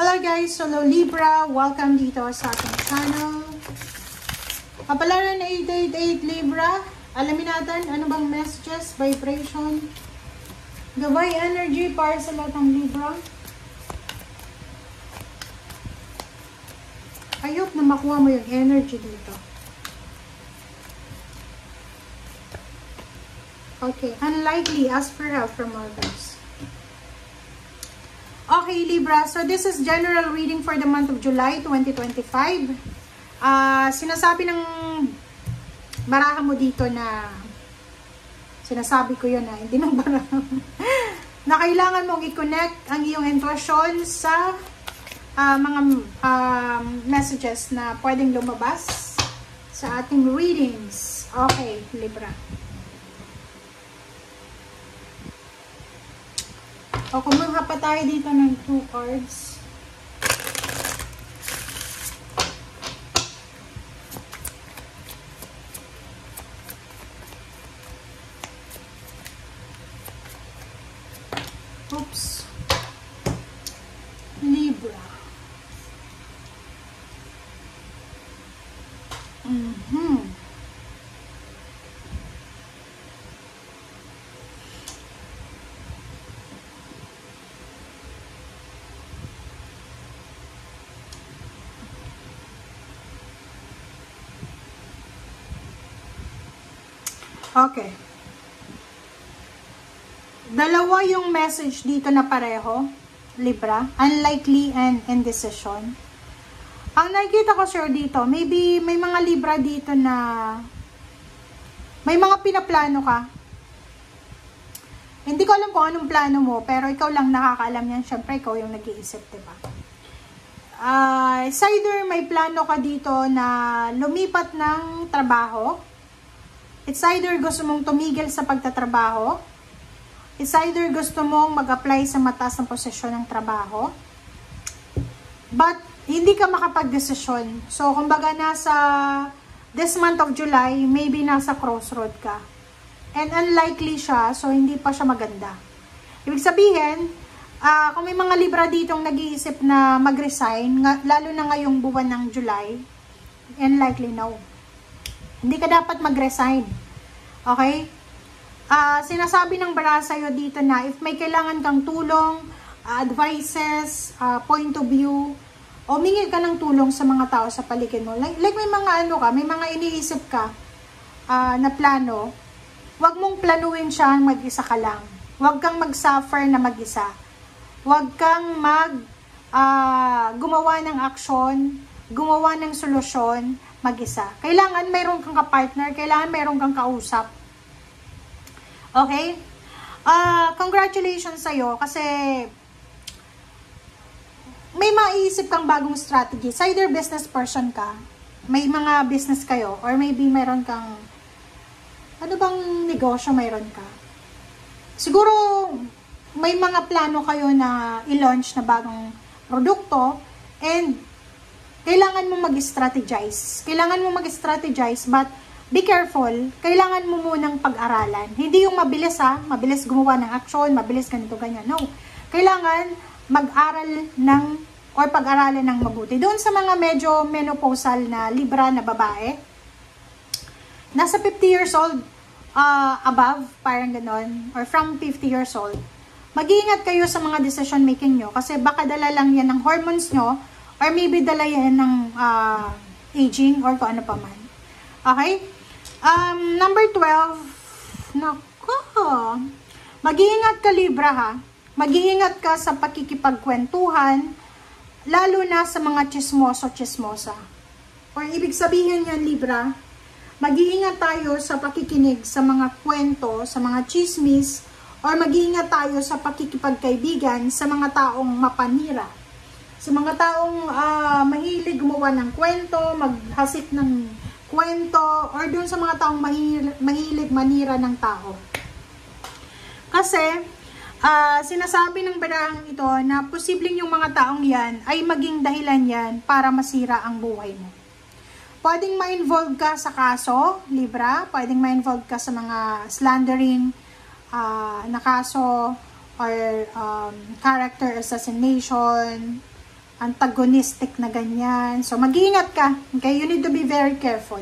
Hello guys, hello Libra, welcome dito sa ating channel. Kapalaran na 888 Libra, alamin natin ano bang messages, vibration, gabay energy para sa lahat ng Libra. I hope na makuha mo yung energy dito. Okay, unlikely, ask for help from others. Okay, Libra. So, this is general reading for the month of July 2025. Sinasabi ng baraha mo dito na, sinasabi ko yun hindi ng baraha na kailangan mong i-connect ang iyong intuition sa mga messages na pwedeng lumabas sa ating readings. Okay, Libra. O, kumuha pa tayo dito ng 2 cards. Oops. Libra. Okay. Dalawa yung message dito na pareho, Libra. Unlikely and indecision. Ang nakikita ko sir dito, maybe may mga Libra dito na may mga pinaplano ka. Hindi ko alam kung anong plano mo, pero ikaw lang nakakaalam yan. Syempre, ikaw yung nag-iisip, diba? It's either may plano ka dito na lumipat ng trabaho. It's either gusto mong tumigil sa pagtatrabaho. It's either gusto mong mag-apply sa mataas na posisyon ng trabaho. But, hindi ka makapag-desisyon. So, kumbaga nasa this month of July, maybe nasa crossroad ka. And unlikely siya, so hindi pa siya maganda. Ibig sabihin, kung may mga Libra ditong nag-iisip na mag-resign, lalo na ngayong buwan ng July, unlikely no. Hindi ka dapat mag-resign. Okay? Sinasabi ng bara sa'yo dito na if may kailangan kang tulong, advices, point of view, o humingi ka ng tulong sa mga tao sa paligid mo. Like may mga may mga iniisip ka na plano, huwag mong planuin siya mag-isa ka lang. Huwag kang mag-suffer na mag-isa. Huwag kang gumawa ng aksyon, gumawa ng solusyon, mag-isa. Kailangan mayroon kang ka-partner, kailangan mayroon kang kausap. Okay? Congratulations sa'yo kasi may maiisip kang bagong strategy. It's either business person ka, may mga business kayo, or maybe mayroon kang, ano bang negosyo mayroon ka? Siguro, may mga plano kayo na i-launch na bagong produkto, and kailangan mo mag-strategize. Kailangan mo mag-strategize, but be careful. Kailangan mo munang pag-aralan. Hindi yung mabilis mabilis gumawa ng action, mabilis ganito, ganyan. No. Kailangan mag-aral or pag-aralan ng mabuti. Doon sa mga medyo menopausal na Libra na babae, nasa 50 years old, above, parang ganon, or from 50 years old, mag-iingat kayo sa mga decision making nyo, kasi baka dala lang yan ng hormones nyo, or maybe dala yan ng aging or kung ano pa man. Okay? Number 12. Nako. Mag-iingat ka, Libra, ha? Mag-iingat ka sa pakikipagkwentuhan, lalo na sa mga chismoso-chismosa. Or ibig sabihin yan, Libra, mag-iingat tayo sa pakikinig sa mga kwento, sa mga chismis, or mag-iingat tayo sa pakikipagkaibigan sa mga taong mapanira. Sa mga taong mahilig gumawa ng kwento, maghasik ng kwento, or dun sa mga taong mahilig manira ng tao. Kasi, sinasabi ng barahang ito na posibleng yung mga taong yan ay maging dahilan yan para masira ang buhay mo. Pwedeng ma-involve ka sa kaso, Libra. Pwedeng ma-involve ka sa mga slandering na kaso, or character assassination, antagonistic na ganyan. So, mag-iingat ka. Okay? You need to be very careful.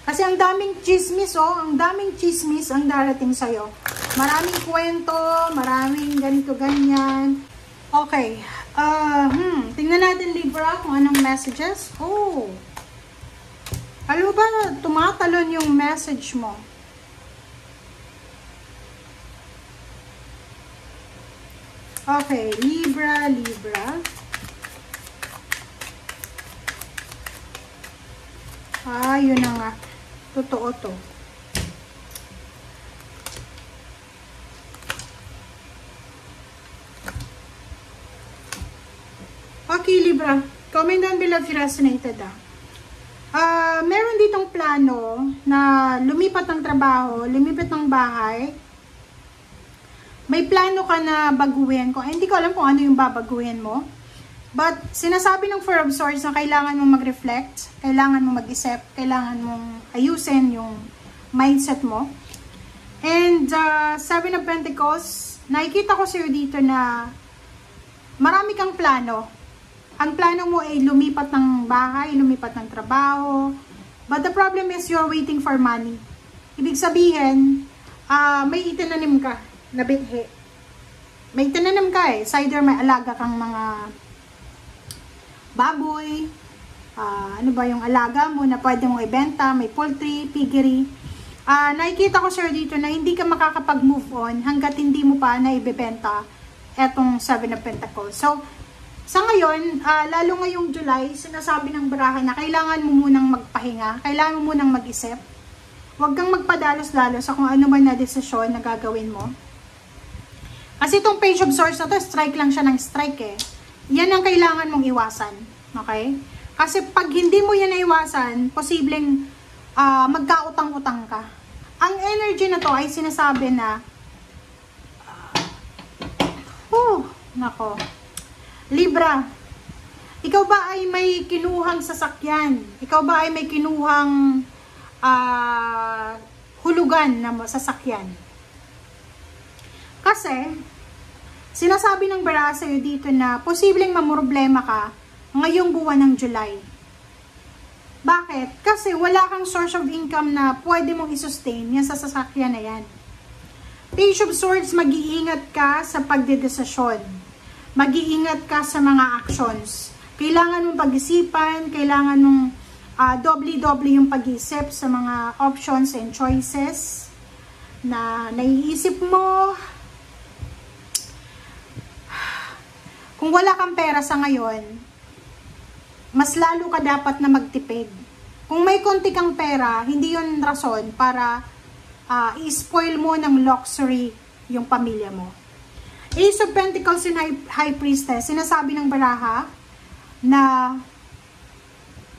Kasi ang daming chismis, oh. Ang daming chismis ang darating sa'yo. Maraming kwento, maraming ganito, ganyan. Okay. Tingnan natin, Libra, kung anong messages. Oh. Alam ba, tumatalon yung message mo. Okay, Libra. Yun na nga. Totoo to. Okay, Libra. Comment down below if you resonated, meron ditong plano na lumipat ng trabaho, lumipat ng bahay. May plano ka na baguhin. Hindi ko alam kung ano yung babaguhin mo. But, sinasabi ng Four of Swords na kailangan mong mag-reflect, kailangan mong mag-isip, kailangan mong ayusin yung mindset mo. And, Seven of Pentacles, nakikita ko sa'yo dito na marami kang plano. Ang plano mo ay lumipat ng bahay, lumipat ng trabaho. But the problem is you're waiting for money. Ibig sabihin, may itinanim ka na bithe. May itinanim ka eh. It's either may alaga kang mga baboy, ano ba yung alaga mo na pwede mong ibenta, may poultry, piggery. Nakikita ko sir dito na hindi ka makakapag-move on hanggat hindi mo pa naibebenta etong Seven of Pentacles. So, sa ngayon, lalo ngayong July, sinasabi ng baraha na kailangan mo munang magpahinga, kailangan mo munang mag-isip. Huwag kang magpadalos-dalos sa kung ano man na desisyon na gagawin mo. Kasi itong Page of Swords na to, strike lang siya ng strike eh. Yan ang kailangan mong iwasan. Okay? Kasi pag hindi mo yan naiwasan, posibleng magkautang-utang ka. Ang energy na to ay sinasabi na nako. Libra, ikaw ba ay may kinuhang sasakyan? Ikaw ba ay may kinuhang hulugan na sasakyan? Kasi, sinasabi ng baraha sa'yo dito na posibleng mamroblema ka ngayong buwan ng July. Bakit? Kasi wala kang source of income na pwede mong isustain yan sa sasakyan na yan. Page of Swords, mag-iingat ka sa pagdedesisyon. Mag-iingat ka sa mga actions. Kailangan mong pag-isipan, kailangan mong doble-doble yung pag-isip sa mga options and choices na naiisip mo. Kung wala kang pera sa ngayon, mas lalo ka dapat na magtipid. Kung may konti kang pera, hindi yun rason para i-spoil mo ng luxury yung pamilya mo. Ace of Pentacles and High Priestess, sinasabi ng baraha na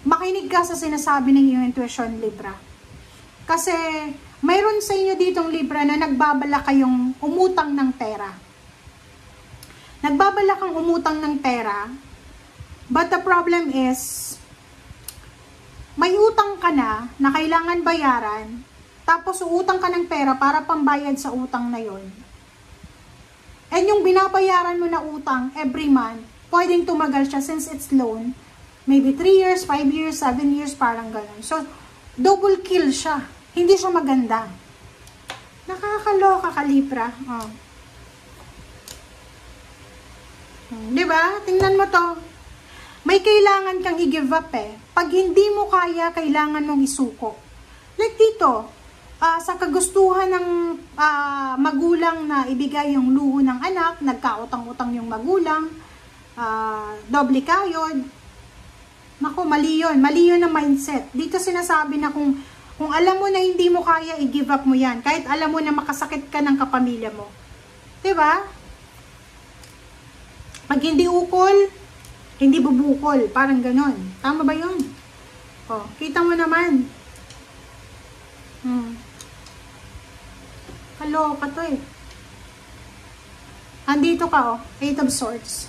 makinig ka sa sinasabi ng iyong intuition, Libra. Kasi mayroon sa inyo ditong Libra na nagbabala kayong umutang ng pera. Nagbabala kang umutang ng pera, but the problem is, may utang ka na kailangan bayaran, tapos uutang ka ng pera para pambayad sa utang na yon. And yung binabayaran mo na utang every month, pwedeng tumagal siya since it's loan, maybe 3 years, 5 years, 7 years, parang gano'n. So, double kill siya. Hindi siya maganda. Nakakaloka ka, Libra. Diba? Tingnan mo to. May kailangan kang i-give up eh. Pag hindi mo kaya, kailangan mong isuko. Like dito, sa kagustuhan ng magulang na ibigay yung luho ng anak, nagkautang-utang yung magulang, doble kayod. Naku, mali yun. Mali yun ang mindset. Dito sinasabi na kung alam mo na hindi mo kaya, i-give up mo yan. Kahit alam mo na makasakit ka ng kapamilya mo. Diba? Pag hindi ukol, hindi bubukol. Parang ganon. Tama ba yun? Kita mo naman. Kaloka to eh. Andito ka Eight of Swords.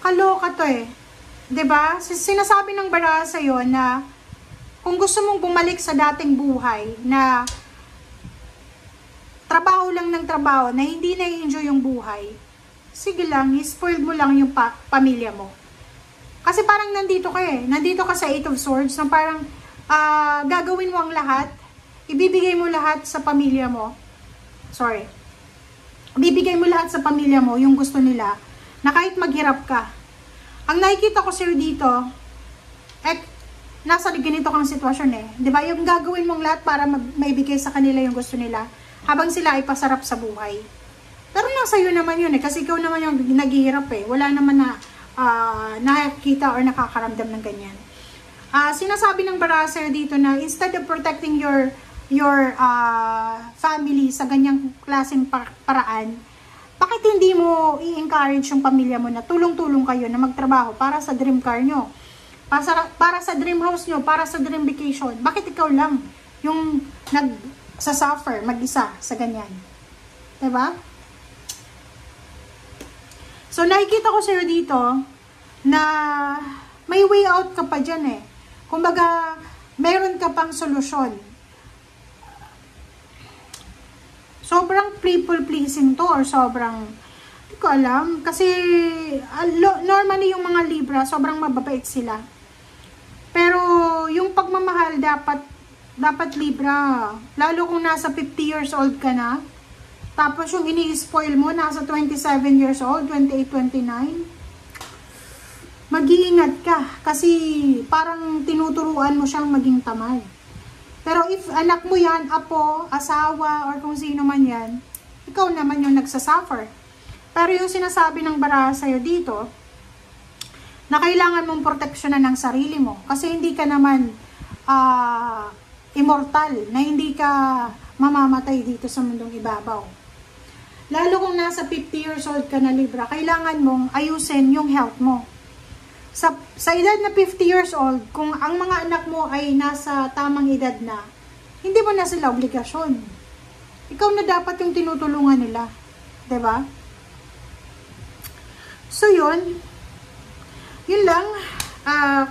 Kaloka to eh. 'Di ba? Sinasabi ng baraha sa'yo na kung gusto mong bumalik sa dating buhay na trabaho lang ng trabaho na hindi na-enjoy yung buhay, sige lang, spoiled mo lang yung pamilya mo. Kasi parang nandito ka nandito ka sa 8 of Swords, na parang gagawin mo ang lahat, ibibigay mo lahat sa pamilya mo, ibibigay mo lahat sa pamilya mo yung gusto nila, na kahit maghirap ka. Ang nakikita ko sir dito, nasa ganito kang sitwasyon di ba? Yung gagawin mong lahat para maibigay sa kanila yung gusto nila, habang sila ay pasarap sa buhay. Pero nasa iyo naman yun kasi ikaw naman yung naghihirap wala naman na nakikita or nakakaramdam ng ganyan. Sinasabi ng baraser dito na instead of protecting your family sa ganyang klaseng paraan, bakit hindi mo i-encourage yung pamilya mo na tulong-tulong kayo na magtrabaho para sa dream car nyo, para sa dream house nyo, para sa dream vacation? Bakit ikaw lang yung nagsasuffer mag-isa sa ganyan? Diba? So, nakikita ko sa'yo dito na may way out ka pa dyan Kumbaga, meron ka pang solusyon. Sobrang people pleasing to or sobrang, hindi ko alam. Kasi, normally yung mga Libra, sobrang mababait sila. Pero, yung pagmamahal dapat Libra, lalo kung nasa 50 years old ka na, tapos yung ini-spoil mo, nasa 27 years old, 28, 29, mag-iingat ka kasi parang tinuturuan mo siyang maging tamad. Pero if anak mo yan, apo, asawa, or kung sino man yan, ikaw naman yung nagsasuffer. Pero yung sinasabi ng baraha sa'yo dito, na kailangan mong proteksyonan ng sarili mo kasi hindi ka naman immortal, na hindi ka mamamatay dito sa mundong ibabaw. Lalo kung nasa 50 years old ka na Libra, kailangan mong ayusin yung health mo. Sa edad na 50 years old, kung ang mga anak mo ay nasa tamang edad na, hindi mo na sila obligasyon. Ikaw na dapat yung tinutulungan nila. 'Di ba? So, yun lang.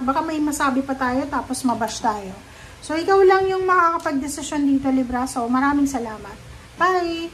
Baka may masabi pa tayo, tapos mabash tayo. So, ikaw lang yung makakapag-desisyon dito, Libra. So, maraming salamat. Bye!